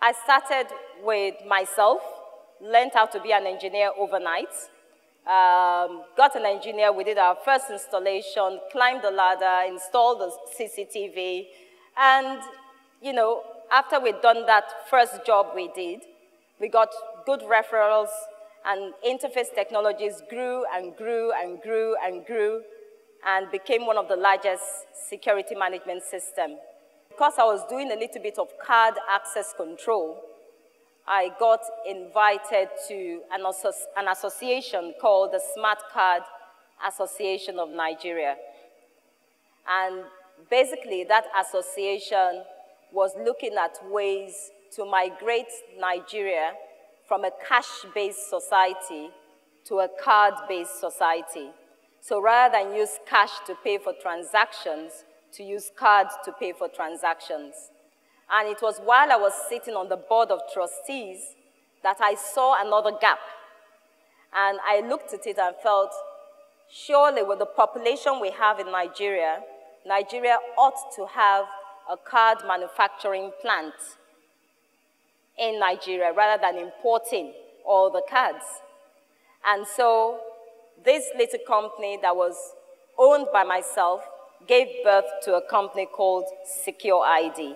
I started with myself, learned how to be an engineer overnight, got an engineer, we did our first installation, climbed the ladder, installed the CCTV, and, you know, after we'd done that first job we did, we got good referrals, and Interface Technologies grew and grew and grew and grew, and became one of the largest security management systems. Because I was doing a little bit of card access control, I got invited to an association called the Smart Card Association of Nigeria. And basically, that association was looking at ways to migrate Nigeria from a cash-based society to a card-based society. So rather than use cash to pay for transactions, to use cards to pay for transactions. And it was while I was sitting on the board of trustees that I saw another gap. And I looked at it and felt, surely with the population we have in Nigeria, Nigeria ought to have a card manufacturing plant in Nigeria rather than importing all the cards. And so this little company that was owned by myself gave birth to a company called Secure ID.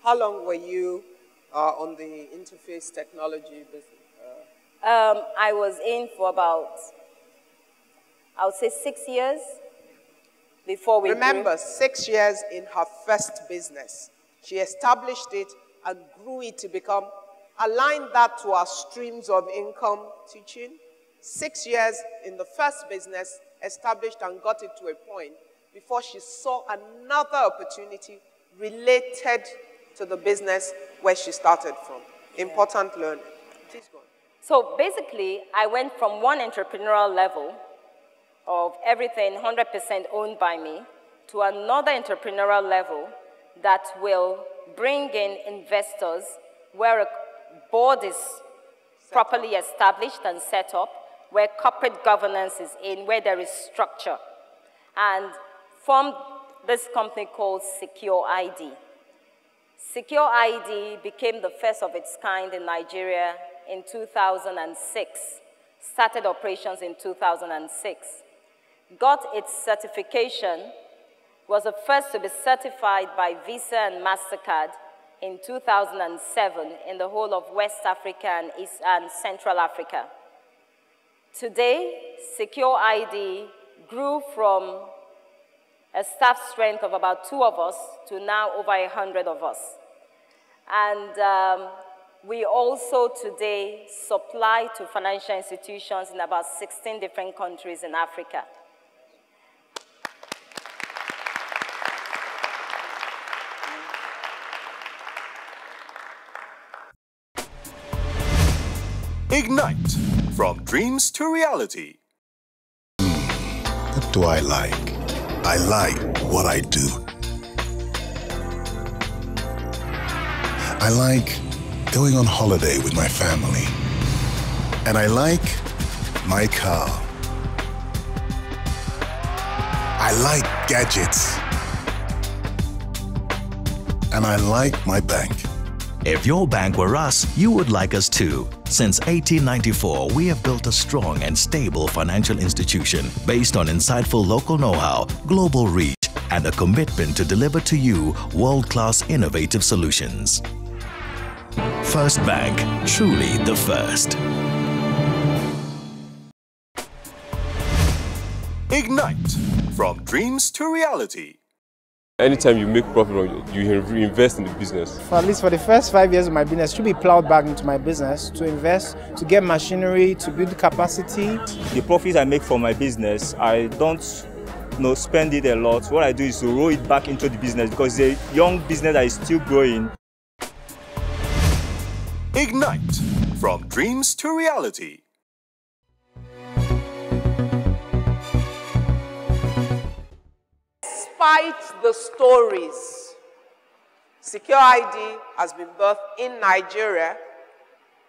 How long were you on the Interface Technology business? I was in for about, I would say 6 years before we Remember, grew. 6 years in her first business. She established it and grew it to become, aligned that to our streams of income teaching. 6 years in the first business, established and got it to a point before she saw another opportunity related to the business where she started from. Important learning. Please go on. So basically, I went from one entrepreneurial level of everything 100% owned by me to another entrepreneurial level that will bring in investors where a board is properly established and set up, where corporate governance is in, where there is structure, and formed this company called Secure ID. Secure ID became the first of its kind in Nigeria in 2006, started operations in 2006, got its certification, was the first to be certified by Visa and MasterCard in 2007 in the whole of West Africa and East and Central Africa. Today, Secure ID grew from a staff strength of about 2 of us to now over 100 of us. And we also today supply to financial institutions in about 16 different countries in Africa. Ignite, from dreams to reality. What do I like? I like what I do. I like going on holiday with my family. And I like my car. I like gadgets. And I like my bank. If your bank were us, you would like us too. Since 1894, we have built a strong and stable financial institution based on insightful local know-how, global reach, and a commitment to deliver to you world-class innovative solutions. First Bank, truly the first. Ignite, from dreams to reality. Anytime you make profit, you reinvest in the business. For at least for the first 5 years of my business, it should be plowed back into my business to invest, to get machinery, to build capacity. The profits I make from my business, I don't spend it a lot. What I do is to roll it back into the business because it's a young business that is still growing. Ignite, from dreams to reality. Despite the stories, Secure ID has been birthed in Nigeria.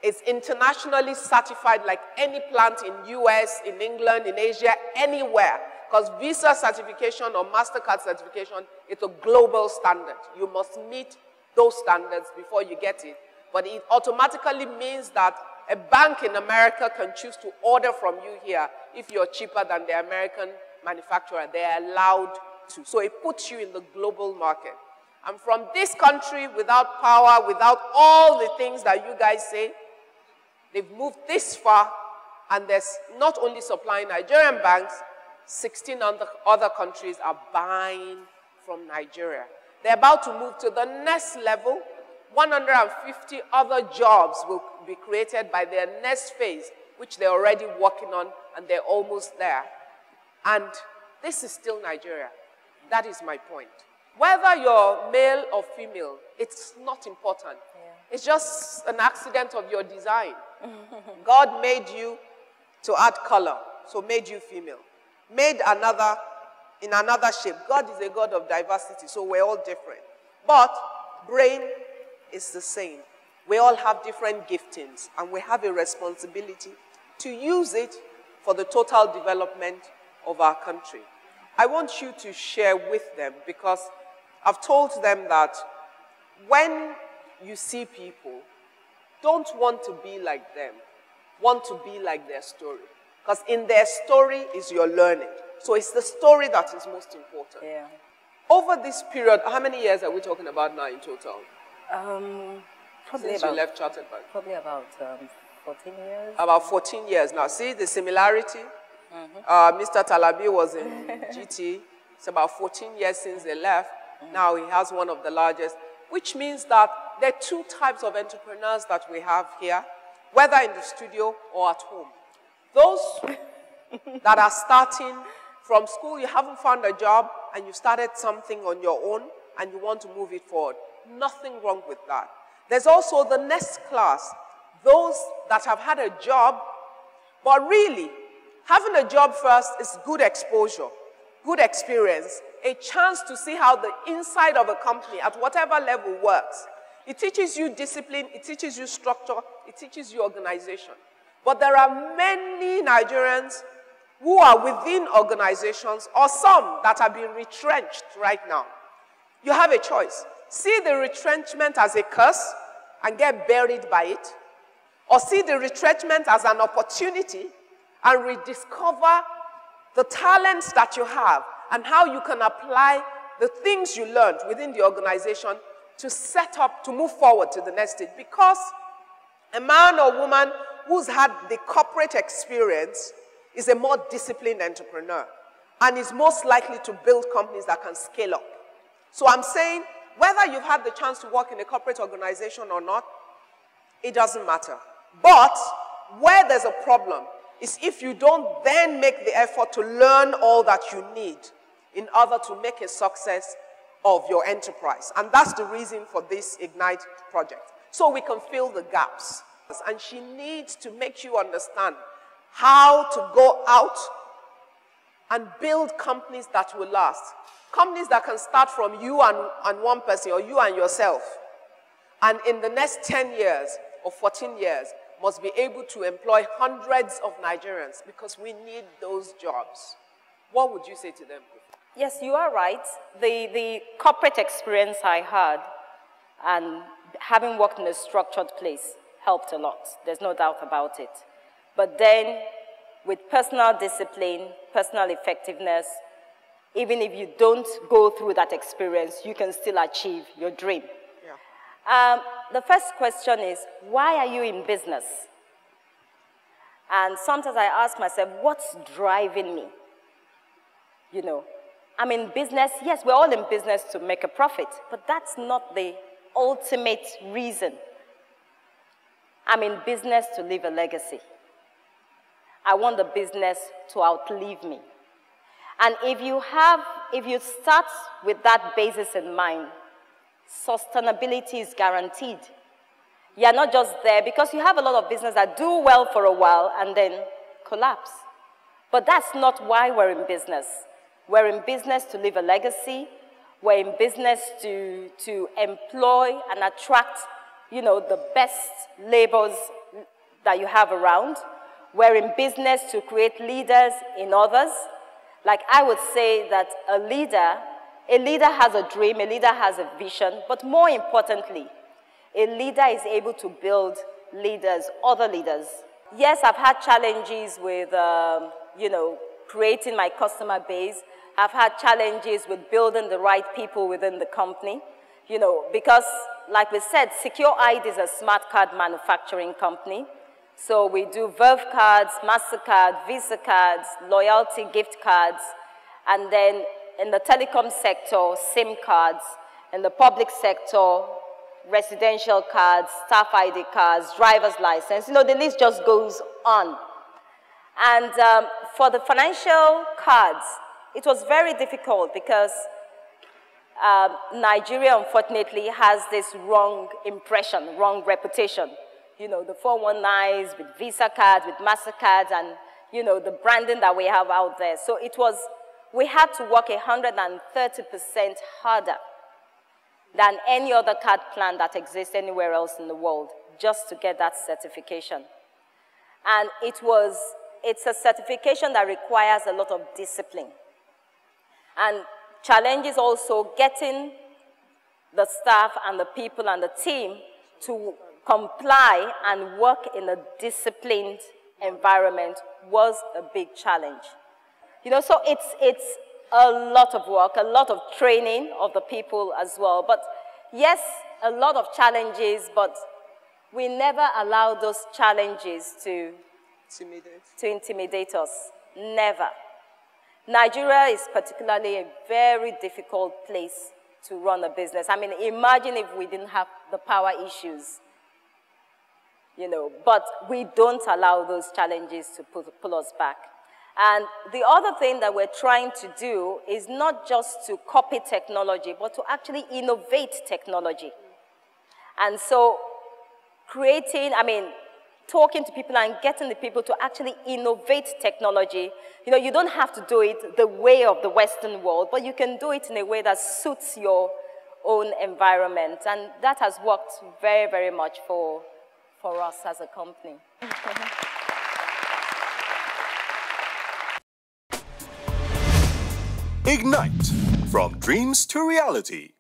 It's internationally certified like any plant in US, in England, in Asia, anywhere. Because Visa certification or MasterCard certification, it's a global standard. You must meet those standards before you get it. but it automatically means that a bank in America can choose to order from you here if you're cheaper than the American manufacturer. They're allowed to. So it puts you in the global market. And from this country, without power, without all the things that you guys say, they've moved this far, and there's not only supplying Nigerian banks, 16 other countries are buying from Nigeria. They're about to move to the next level. 150 other jobs will be created by their next phase, which they're already working on, and they're almost there. And this is still Nigeria. That is my point. Whether you're male or female, it's not important. Yeah. It's just an accident of your design. God made you to add color, so made you female. Made another in another shape. God is a God of diversity, so we're all different. But brain is the same. We all have different giftings, and we have a responsibility to use it for the total development of our country. I want you to share with them, because I've told them that when you see people, don't want to be like them. Want to be like their story. Because in their story is your learning. So it's the story that is most important. Yeah. Over this period, how many years are we talking about now in total? Probably Since about, you left Chartered Bank? Probably about 14 years. About 14 years now. See the similarity? Mr. Talabi was in GT. It's about 14 years since they left. Now he has one of the largest, which means that there are two types of entrepreneurs that we have here, whether in the studio or at home. Those that are starting from school, you haven't found a job, and you started something on your own, and you want to move it forward. Nothing wrong with that. There's also the next class, those that have had a job, but really, having a job first is good exposure, good experience, a chance to see how the inside of a company at whatever level works. It teaches you discipline, it teaches you structure, it teaches you organization. But there are many Nigerians who are within organizations, or some that are being retrenched right now. You have a choice. See the retrenchment as a curse and get buried by it, or see the retrenchment as an opportunity and rediscover the talents that you have and how you can apply the things you learned within the organization to set up, to move forward to the next stage. Because a man or woman who's had the corporate experience is a more disciplined entrepreneur and is most likely to build companies that can scale up. So I'm saying, whether you've had the chance to work in a corporate organization or not, it doesn't matter. But where there's a problem is if you don't then make the effort to learn all that you need in order to make a success of your enterprise. And that's the reason for this Ignite project. So we can fill the gaps. And she needs to make you understand how to go out and build companies that will last. Companies that can start from you and one person, or you and yourself. And in the next 10 years or 14 years, must be able to employ hundreds of Nigerians, because we need those jobs. What would you say to them? Yes, you are right. The corporate experience I had, and having worked in a structured place, helped a lot. There's no doubt about it. But then, with personal discipline, personal effectiveness, even if you don't go through that experience, you can still achieve your dream. Yeah. The first question is, why are you in business? And sometimes I ask myself, what's driving me? You know, I'm in business. Yes, we're all in business to make a profit, but that's not the ultimate reason. I'm in business to leave a legacy. I want the business to outlive me. And if you start with that basis in mind, sustainability is guaranteed. You're not just there, because you have a lot of business that do well for a while and then collapse. But that's not why we're in business. We're in business to leave a legacy. We're in business to employ and attract, you know, the best laborers that you have around. We're in business to create leaders in others. Like I would say that a leader has a dream, a leader has a vision, but more importantly, A leader is able to build leaders, other leaders. Yes, I've had challenges with, creating my customer base. I've had challenges with building the right people within the company, because, like we said, Secure ID is a smart card manufacturing company. So we do Verve cards, MasterCard, Visa cards, loyalty gift cards, and then in the telecom sector, SIM cards. In the public sector, residential cards, staff ID cards, driver's license. The list just goes on. And for the financial cards, it was very difficult because Nigeria, unfortunately, has this wrong impression, wrong reputation. The 419s with Visa cards, with MasterCards, and, the branding that we have out there. So we had to work 130% harder than any other card plan that exists anywhere else in the world just to get that certification. And it's a certification that requires a lot of discipline. And challenges also getting the staff and the people and the team to comply and work in a disciplined environment was a big challenge. So it's a lot of work, a lot of training of the people as well. But yes, a lot of challenges, but we never allow those challenges to intimidate us. Never. Nigeria is particularly a very difficult place to run a business. I mean, imagine if we didn't have the power issues. But we don't allow those challenges to pull us back. And the other thing that we're trying to do is not just to copy technology, but to actually innovate technology. And so talking to people and getting the people to actually innovate technology. You don't have to do it the way of the Western world, but you can do it in a way that suits your own environment. And that has worked very, very much for us as a company. Ignite, from dreams to reality.